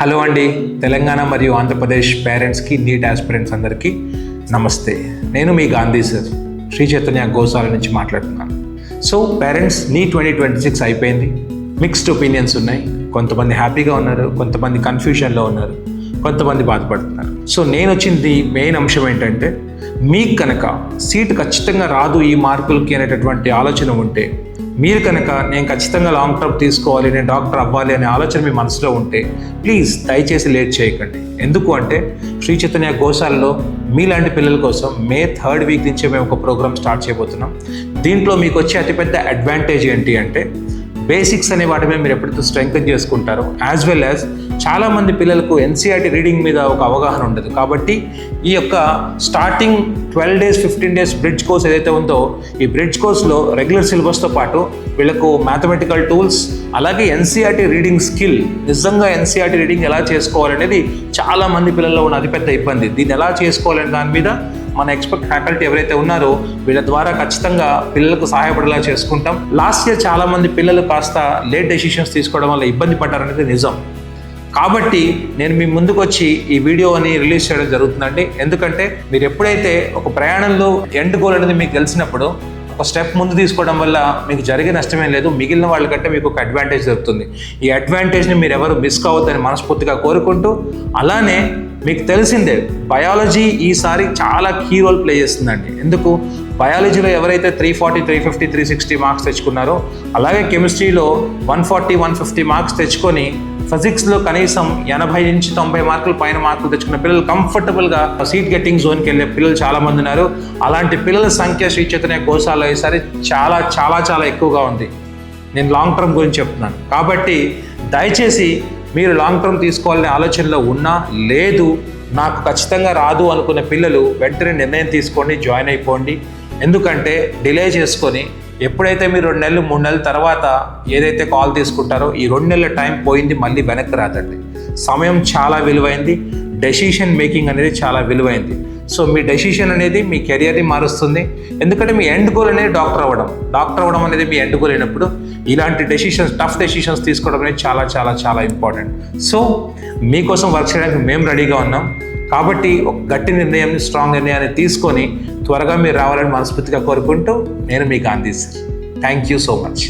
Hello అండి, తెలంగాణ మరియు ఆంధ్రప్రదేశ్ పేరెంట్స్కి, నీట్ ఆస్పిరెంట్స్ అందరికీ నమస్తే. నేను మీ గాంధీ సార్, శ్రీ చైతన్య గోశాల నుంచి మాట్లాడుతున్నాను. సో పేరెంట్స్, నీట్ 2026 అయిపోయింది. మిక్స్డ్ ఒపీనియన్స్ ఉన్నాయి. కొంతమంది హ్యాపీగా ఉన్నారు, కొంతమంది కన్ఫ్యూషన్లో ఉన్నారు, కొంతమంది బాధపడుతున్నారు. సో నేను వచ్చింది మెయిన్ అంశం ఏంటంటే, మీకు కనుక సీట్ ఖచ్చితంగా రాదు ఈ మార్కులకి అనేటటువంటి ఆలోచన ఉంటే, మీరు కనుక నేను ఖచ్చితంగా లాంగ్ టర్మ్ తీసుకోవాలి, నేను డాక్టర్ అవ్వాలి అనే ఆలోచన మీ మనసులో ఉంటే ప్లీజ్ దయచేసి లేట్ చేయకండి. ఎందుకు అంటే శ్రీ చైతన్య గోశాలలో మీలాంటి పిల్లల కోసం May 3rd వీక్ నుంచే మేము ఒక ప్రోగ్రామ్ స్టార్ట్ చేయబోతున్నాం. దీంట్లో మీకు వచ్చే అతిపెద్ద అడ్వాంటేజ్ ఏంటి అంటే, బేసిక్స్ అనే వాటి మీద మీరు ఎప్పుడైతే స్ట్రెంగ్తన్ చేసుకుంటారో, యాజ్ వెల్ యాజ్ చాలామంది పిల్లలకు NCERT రీడింగ్ మీద ఒక అవగాహన ఉండదు. కాబట్టి ఈ యొక్క starting 12 days 15 days bridge course ఏదైతే ఉందో, ఈ బ్రిడ్జ్ కోర్స్లో రెగ్యులర్ సిలబస్తో పాటు వీళ్ళకు మ్యాథమెటికల్ టూల్స్, అలాగే NCERT రీడింగ్ స్కిల్, నిజంగా NCERT రీడింగ్ ఎలా చేసుకోవాలనేది చాలామంది పిల్లల్లో ఉన్న అతిపెద్ద ఇబ్బంది. దీన్ని ఎలా చేసుకోవాలనే దాని మీద మన ఎక్స్పర్ట్ ఫ్యాకల్టీ ఎవరైతే ఉన్నారో వీళ్ళ ద్వారా ఖచ్చితంగా పిల్లలకు సహాయపడేలా చేసుకుంటాం. లాస్ట్ ఇయర్ చాలామంది పిల్లలు కాస్త లేట్ డెసిషన్స్ తీసుకోవడం వల్ల ఇబ్బంది పడ్డారనేది నిజం. కాబట్టి నేను మీ ముందుకు వచ్చి ఈ వీడియోని రిలీజ్ చేయడం జరుగుతుందండి. ఎందుకంటే మీరు ఎప్పుడైతే ఒక ప్రయాణంలో ఎండ్ గోల్ అనేది మీకు తెలిసినప్పుడు ఒక స్టెప్ ముందు తీసుకోవడం వల్ల మీకు జరిగే నష్టమే లేదు, మిగిలిన వాళ్ళకంటే మీకు ఒక అడ్వాంటేజ్ దొరుకుతుంది. ఈ అడ్వాంటేజ్ని మీరు ఎవరు మిస్ కావద్దని మనస్ఫూర్తిగా కోరుకుంటూ, అలానే మీకు తెలిసిందే బయాలజీ ఈసారి చాలా కీ రోల్ ప్లే చేస్తుందండి. ఎందుకు? బయాలజీలో ఎవరైతే 340, 350, 360 మార్క్స్ తెచ్చుకున్నారో, అలాగే కెమిస్ట్రీలో 140, 150 మార్క్స్ తెచ్చుకొని, ఫిజిక్స్లో కనీసం 80 నుంచి 90 మార్కులు పైన మార్కులు తెచ్చుకున్న పిల్లలు కంఫర్టబుల్గా సీట్ గెట్టింగ్ జోన్కి వెళ్ళే పిల్లలు చాలామంది ఉన్నారు. అలాంటి పిల్లల సంఖ్య శ్రీ చైతన్య గోశాలలో ఈసారి చాలా చాలా చాలా ఎక్కువగా ఉంది. నేను లాంగ్ టర్మ్ గురించి చెప్తున్నాను. కాబట్టి దయచేసి మీరు లాంగ్ టర్మ్ తీసుకోవాలనే ఆలోచనలో ఉన్నా, లేదు నాకు ఖచ్చితంగా రాదు అనుకున్న పిల్లలు వెంటనే నిర్ణయం తీసుకోండి, జాయిన్ అయిపోండి. ఎందుకంటే డిలే చేసుకొని ఎప్పుడైతే మీరు 2 నెలలు 3 నెలల తర్వాత ఏదైతే కాల్ తీసుకుంటారో, ఈ 2 నెలల టైం పోయింది, మళ్ళీ వెనక్కి రాదండి. సమయం చాలా విలువైంది, డెసిషన్ మేకింగ్ అనేది చాలా విలువైంది. సో మీ డెసిషన్ అనేది మీ కెరియర్ని మారుస్తుంది. ఎందుకంటే మీ ఎండ్ గోల్ అనేది డాక్టర్ అవ్వడం అనేది మీ ఎండ్ గోల్ అయినప్పుడు ఇలాంటి డెసిషన్స్, టఫ్ డెసిషన్స్ తీసుకోవడం అనేది చాలా చాలా చాలా ఇంపార్టెంట్. సో మీకోసం వర్క్ చేయడానికి మేము రెడీగా ఉన్నాం. కాబట్టి ఒక గట్టి నిర్ణయం, స్ట్రాంగ్ నిర్ణయాన్ని తీసుకొని త్వరగా మీరు రావాలని మనస్ఫూర్తిగా కోరుకుంటూ, నేను మీ Gandhi sir. Thank you so much.